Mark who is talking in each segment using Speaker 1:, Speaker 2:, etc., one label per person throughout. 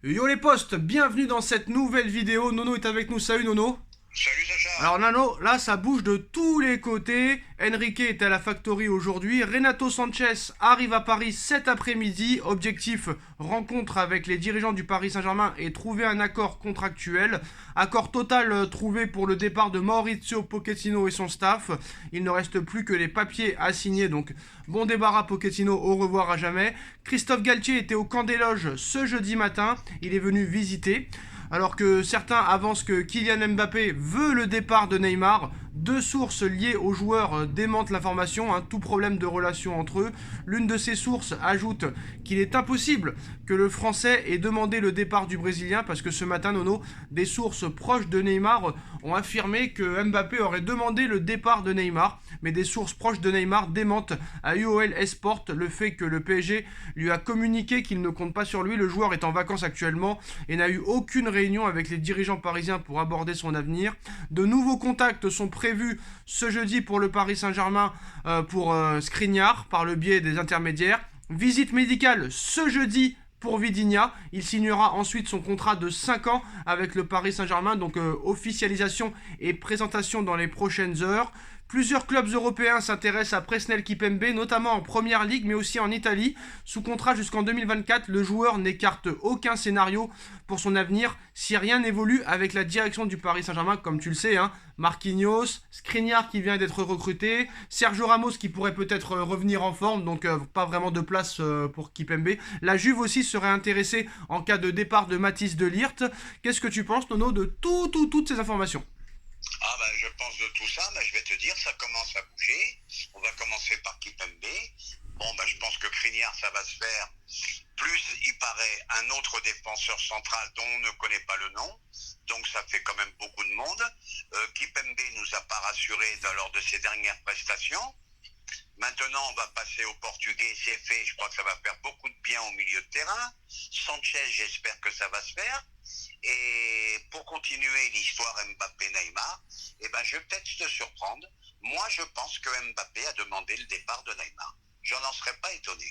Speaker 1: Yo les potes, bienvenue dans cette nouvelle vidéo. Nono est avec nous, salut Nono.
Speaker 2: Salut Sacha.
Speaker 1: Alors Nano, là ça bouge de tous les côtés. Enrique est à la Factory aujourd'hui. Renato Sanchez arrive à Paris cet après-midi. Objectif, rencontre avec les dirigeants du Paris Saint-Germain et trouver un accord contractuel. Accord total trouvé pour le départ de Maurizio Pochettino et son staff. Il ne reste plus que les papiers à signer, donc bon débarras Pochettino, au revoir à jamais. Christophe Galtier était au camp des loges ce jeudi matin. Il est venu visiter. Alors que certains avancent que Kylian Mbappé veut le départ de Neymar, deux sources liées aux joueurs démentent l'information, tout problème de relation entre eux. L'une de ces sources ajoute qu'il est impossible que le Français ait demandé le départ du Brésilien parce que ce matin, Nono, des sources proches de Neymar ont affirmé que Mbappé aurait demandé le départ de Neymar, mais des sources proches de Neymar démentent à UOL Esport le fait que le PSG lui a communiqué qu'il ne compte pas sur lui. Le joueur est en vacances actuellement et n'a eu aucune réunion avec les dirigeants parisiens pour aborder son avenir. De nouveaux contacts sont prévus ce jeudi pour le Paris Saint-Germain pour Skriniar par le biais des intermédiaires. Visite médicale ce jeudi pour Vidinia. Il signera ensuite son contrat de 5 ans avec le Paris Saint-Germain, donc officialisation et présentation dans les prochaines heures. Plusieurs clubs européens s'intéressent à Presnel Kipembe, notamment en Première Ligue, mais aussi en Italie. Sous contrat jusqu'en 2024, le joueur n'écarte aucun scénario pour son avenir si rien n'évolue avec la direction du Paris Saint-Germain, comme tu le sais. Marquinhos, Skriniar qui vient d'être recruté, Sergio Ramos qui pourrait peut-être revenir en forme, donc pas vraiment de place pour Kipembe. La Juve aussi serait intéressée en cas de départ de Mathis de Ligt. Qu'est-ce que tu penses, Nono, de toutes ces informations?
Speaker 2: Ah ben je pense de tout ça, mais je vais te dire, ça commence à bouger. On va commencer par Kipembe. Bon ben je pense que Skriniar ça va se faire. Plus il paraît un autre défenseur central dont on ne connaît pas le nom. Donc ça fait quand même beaucoup de monde. Kipembe nous a pas rassuré lors de ses dernières prestations. Maintenant, on va passer au Portugais, c'est fait. Je crois que ça va faire beaucoup de bien au milieu de terrain. Sanchez, j'espère que ça va se faire. Et pour continuer l'histoire Mbappé-Neymar, je vais peut-être te surprendre. Moi, je pense que Mbappé a demandé le départ de Neymar. Je n'en serais pas étonné.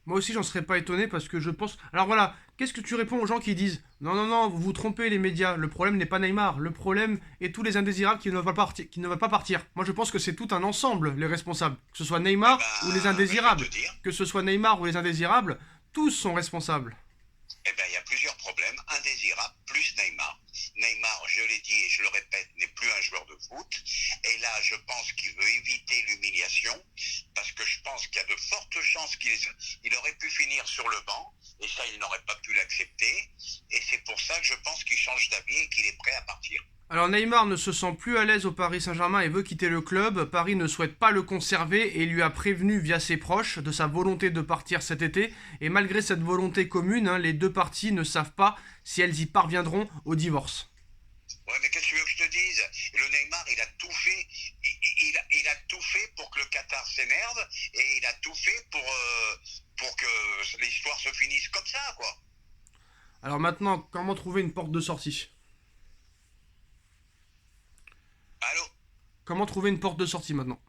Speaker 1: Moi aussi, j'en serais pas étonné parce que je pense. Alors voilà, qu'est-ce que tu réponds aux gens qui disent non, non, non, vous vous trompez, les médias. Le problème n'est pas Neymar. Le problème est tous les indésirables qui ne veulent pas partir. Moi, je pense que c'est tout un ensemble, les responsables. Que ce soit Neymar ou les
Speaker 2: Je vais te
Speaker 1: indésirables.
Speaker 2: dire,
Speaker 1: Que ce soit Neymar ou les indésirables, tous sont responsables.
Speaker 2: il y a plusieurs problèmes. Indésirables, plus Neymar. Neymar, je l'ai dit et je le répète, n'est plus un joueur de foot. Et là, je pense qu'il veut éviter l'humiliation parce que je pense qu'il y a de fortes chances qu'il aurait pu finir sur le banc. Et ça, il n'aurait pas pu l'accepter. Et c'est pour ça que je pense qu'il change d'avis et qu'il est prêt à partir.
Speaker 1: Alors Neymar ne se sent plus à l'aise au Paris Saint-Germain et veut quitter le club. Paris ne souhaite pas le conserver et lui a prévenu via ses proches de sa volonté de partir cet été. Et malgré cette volonté commune, les deux parties ne savent pas si elles y parviendront au divorce.
Speaker 2: Ouais, mais qu'est-ce que tu veux que je te dise? Le Neymar, il a tout fait. Il a tout fait pour que le Qatar s'énerve et il a tout fait pour que l'histoire se finisse comme ça, quoi.
Speaker 1: Alors maintenant, comment trouver une porte de sortie?
Speaker 2: Allô?
Speaker 1: Comment trouver une porte de sortie maintenant?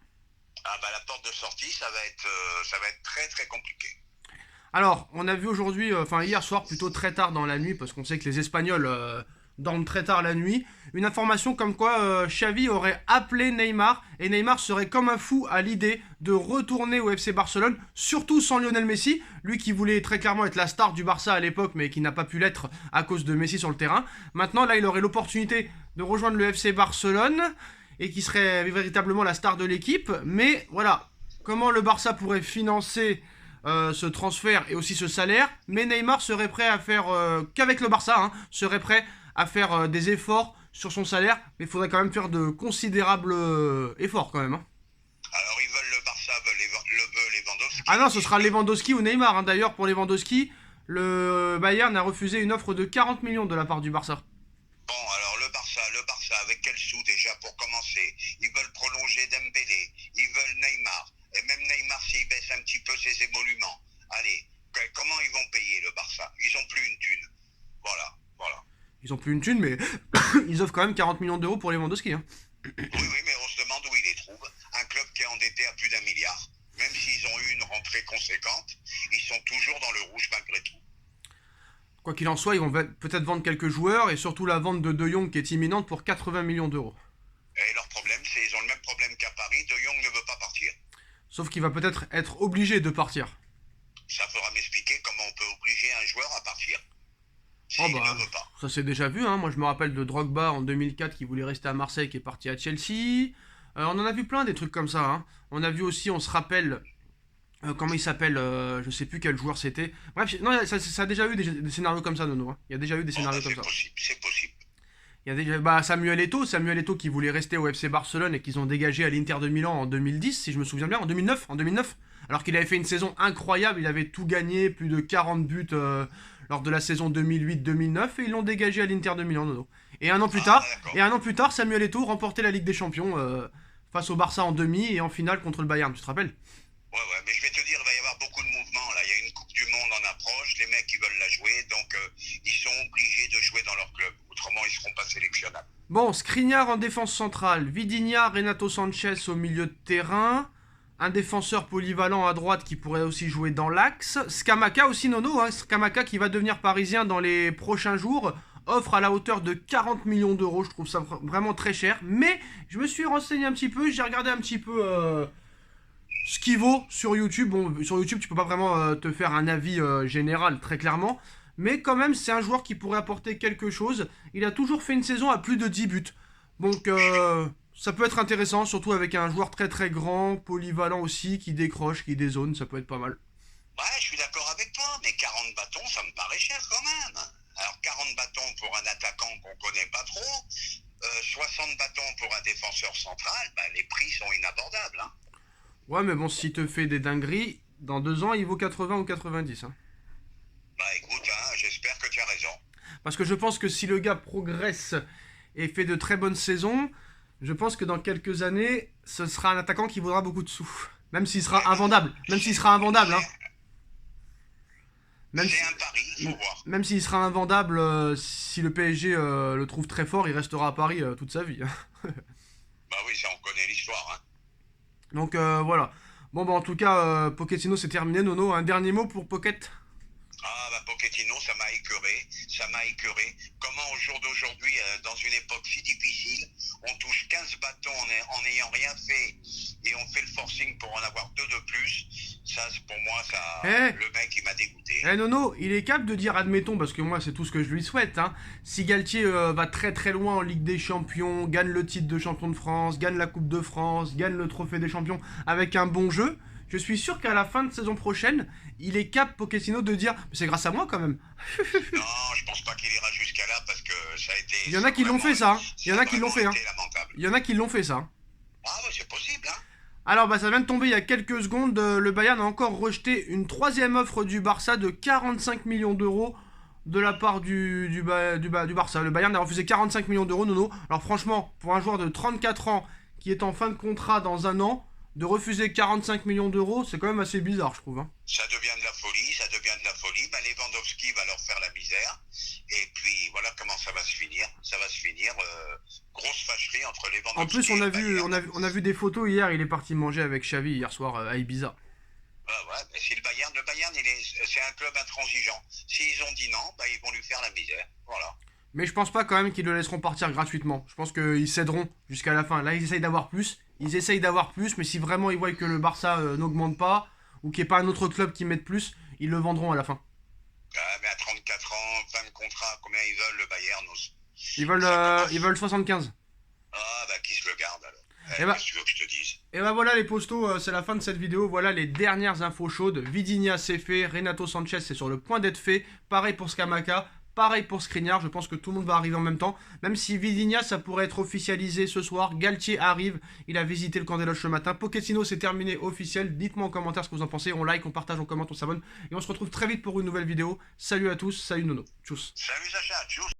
Speaker 2: Ah bah la porte de sortie, ça va être très très compliqué.
Speaker 1: Alors, on a vu aujourd'hui, enfin hier soir, plutôt très tard dans la nuit, parce qu'on sait que les Espagnols dorment très tard la nuit, une information comme quoi Xavi aurait appelé Neymar, et Neymar serait comme un fou à l'idée de retourner au FC Barcelone, surtout sans Lionel Messi, lui qui voulait très clairement être la star du Barça à l'époque, mais qui n'a pas pu l'être à cause de Messi sur le terrain. Maintenant, là, il aurait l'opportunité de rejoindre le FC Barcelone, et qui serait véritablement la star de l'équipe, mais voilà, comment le Barça pourrait financer ce transfert et aussi ce salaire, mais Neymar serait prêt à faire, qu'avec le Barça, serait prêt à faire des efforts sur son salaire, mais il faudrait quand même faire de considérables efforts quand même.
Speaker 2: Alors ils veulent le Barça, veut
Speaker 1: Ah non,
Speaker 2: Lewandowski.
Speaker 1: ce sera Lewandowski ou Neymar. D'ailleurs, pour Lewandowski, le Bayern a refusé une offre de 40 millions de la part du Barça.
Speaker 2: Bon, alors le Barça, avec quel sou déjà pour commencer? Ils veulent prolonger Dembélé, ils veulent Neymar. Et même Neymar, s'il baisse un petit peu ses émoluments. Allez, comment ils vont payer le Barça? Ils ont plus une thune. Voilà, voilà.
Speaker 1: Ils ont plus une thune, mais ils offrent quand même 40 millions d'euros pour Lewandowski.
Speaker 2: Oui, oui, mais on se demande où ils les trouvent. Un club qui est endetté à plus d'1 milliard. Même s'ils ont eu une rentrée conséquente, ils sont toujours dans le rouge malgré tout.
Speaker 1: Quoi qu'il en soit, ils vont peut-être vendre quelques joueurs et surtout la vente de Jong qui est imminente pour 80 millions d'euros.
Speaker 2: Et leur problème, c'est qu'ils ont le même problème qu'à Paris, De Jong ne veut pas partir.
Speaker 1: Sauf qu'il va peut-être être obligé de partir.
Speaker 2: Ça fera m'expliquer comment on peut obliger un joueur à partir.
Speaker 1: Oh
Speaker 2: S'il
Speaker 1: bah,
Speaker 2: ne veut pas.
Speaker 1: ça c'est déjà vu, hein. Moi je me rappelle de Drogba en 2004 qui voulait rester à Marseille, qui est parti à Chelsea. On en a vu plein des trucs comme ça, hein. On a vu aussi, on se rappelle, comment il s'appelle, je sais plus quel joueur c'était. Bref, non, ça a déjà eu des scénarios comme ça, Nono, hein. Il y a déjà eu des
Speaker 2: Bon,
Speaker 1: scénarios
Speaker 2: bah,
Speaker 1: comme ça.
Speaker 2: c'est possible.
Speaker 1: Il y a déjà, bah, Samuel Eto'o qui voulait rester au FC Barcelone et qu'ils ont dégagé à l'Inter de Milan en 2010, si je me souviens bien, en 2009. Alors qu'il avait fait une saison incroyable, il avait tout gagné, plus de 40 buts lors de la saison 2008-2009 et ils l'ont dégagé à l'Inter de Milan, Nono. Et un an plus tard, Samuel Eto'o remportait la Ligue des Champions face au Barça en demi et en finale contre le Bayern, tu te rappelles?
Speaker 2: Ouais, mais je vais te dire, il va y avoir beaucoup de mouvements là. Il y a une Coupe du Monde en approche, les mecs ils veulent la jouer, donc ils sont obligés de jouer dans leur club. Autrement, ils seront pas sélectionnables.
Speaker 1: Bon, Skriniar en défense centrale, Vidinia, Renato Sanchez au milieu de terrain, un défenseur polyvalent à droite qui pourrait aussi jouer dans l'axe, Scamacca aussi, Nono, hein, Scamacca qui va devenir parisien dans les prochains jours, offre à la hauteur de 40 millions d'euros, je trouve ça vraiment très cher, mais je me suis renseigné un petit peu, j'ai regardé un petit peu ce qui vaut sur YouTube. Bon, sur YouTube tu peux pas vraiment te faire un avis général très clairement, mais quand même c'est un joueur qui pourrait apporter quelque chose, il a toujours fait une saison à plus de 10 buts, donc ça peut être intéressant, surtout avec un joueur très très grand, polyvalent aussi, qui décroche, qui dézone, ça peut être pas mal.
Speaker 2: Ouais, je suis d'accord avec toi, mais 40 bâtons, ça me paraît cher quand même. Alors 40 bâtons pour un attaquant qu'on connaît pas trop, 60 bâtons pour un défenseur central, bah, les prix sont inabordables. Hein.
Speaker 1: Ouais, mais bon, s'il te fait des dingueries, dans 2 ans il vaut 80 ou 90. Hein.
Speaker 2: Bah écoute, hein, j'espère que tu as raison.
Speaker 1: Parce que je pense que si le gars progresse et fait de très bonnes saisons, je pense que dans quelques années, ce sera un attaquant qui vaudra beaucoup de sous. Même s'il sera invendable. Hein.
Speaker 2: C'est un pari, il faut voir.
Speaker 1: Même s'il sera invendable, si le PSG le trouve très fort, il restera à Paris toute sa vie.
Speaker 2: Bah oui, ça on connaît l'histoire. Hein.
Speaker 1: Donc voilà. Bon, bah en tout cas, Pochettino c'est terminé, Nono. Un dernier mot pour Pocket?
Speaker 2: Ah bah Pochettino, ça m'a écœuré. Comment au jour d'aujourd'hui, dans une époque si difficile, on touche 15 bâtons en n'ayant rien fait et on fait le forcing pour en avoir 2 de plus. Ça, pour moi, le mec, il m'a dégoûté.
Speaker 1: Nono, il est capable de dire, admettons, parce que moi c'est tout ce que je lui souhaite, hein, si Galtier va très très loin en Ligue des Champions, gagne le titre de champion de France, gagne la Coupe de France, gagne le trophée des champions avec un bon jeu, je suis sûr qu'à la fin de saison prochaine, il est capable, Pochettino, de dire c'est grâce à moi quand même.
Speaker 2: Non, je pense pas qu'il ira jusqu'à là parce que ça a été.
Speaker 1: Il y en a qui l'ont fait ça. Il y en a qui l'ont fait.
Speaker 2: Il y en
Speaker 1: a qui l'ont fait ça.
Speaker 2: Ah ouais, c'est possible. Hein.
Speaker 1: Alors bah ça vient de tomber il y a quelques secondes. Le Bayern a encore rejeté une 3e offre du Barça de 45 millions d'euros de la part du Barça. Le Bayern a refusé 45 millions d'euros, Nono. Alors franchement, pour un joueur de 34 ans qui est en fin de contrat dans un an, de refuser 45 millions d'euros, c'est quand même assez bizarre, je trouve. Hein.
Speaker 2: Ça devient de la folie. Ben, Lewandowski va leur faire la misère. Et puis, voilà comment ça va se finir. Grosse fâcherie entre Lewandowski
Speaker 1: en plus, on a vu des photos hier, il est parti manger avec Xavi hier soir à Ibiza.
Speaker 2: Ouais, mais si le Bayern, c'est un club intransigeant. S'ils ont dit non, ben, ils vont lui faire la misère. Voilà.
Speaker 1: Mais je pense pas quand même qu'ils le laisseront partir gratuitement. Je pense qu'ils céderont jusqu'à la fin. Là, ils essayent d'avoir plus. Mais si vraiment ils voient que le Barça n'augmente pas, ou qu'il n'y ait pas un autre club qui mette plus, ils le vendront à la fin.
Speaker 2: Mais à 34 ans, fin de contrat, combien ils veulent le Bayern?
Speaker 1: Ils veulent 75.
Speaker 2: Ah, bah qui se le garde alors?
Speaker 1: Qu'est-ce
Speaker 2: que tu veux que je te dise?
Speaker 1: Et bah voilà les postos, c'est la fin de cette vidéo. Voilà les dernières infos chaudes. Vidinia c'est fait, Renato Sanchez c'est sur le point d'être fait. Pareil pour Scamacca. Pareil pour Skriniar, je pense que tout le monde va arriver en même temps. Même si Vidinia, ça pourrait être officialisé ce soir. Galtier arrive, il a visité le camp des loges ce matin. Pochettino, c'est terminé, officiel. Dites-moi en commentaire ce que vous en pensez. On like, on partage, on commente, on s'abonne. Et on se retrouve très vite pour une nouvelle vidéo. Salut à tous, salut Nono. Tchuss.
Speaker 2: Salut Sacha, tchuss.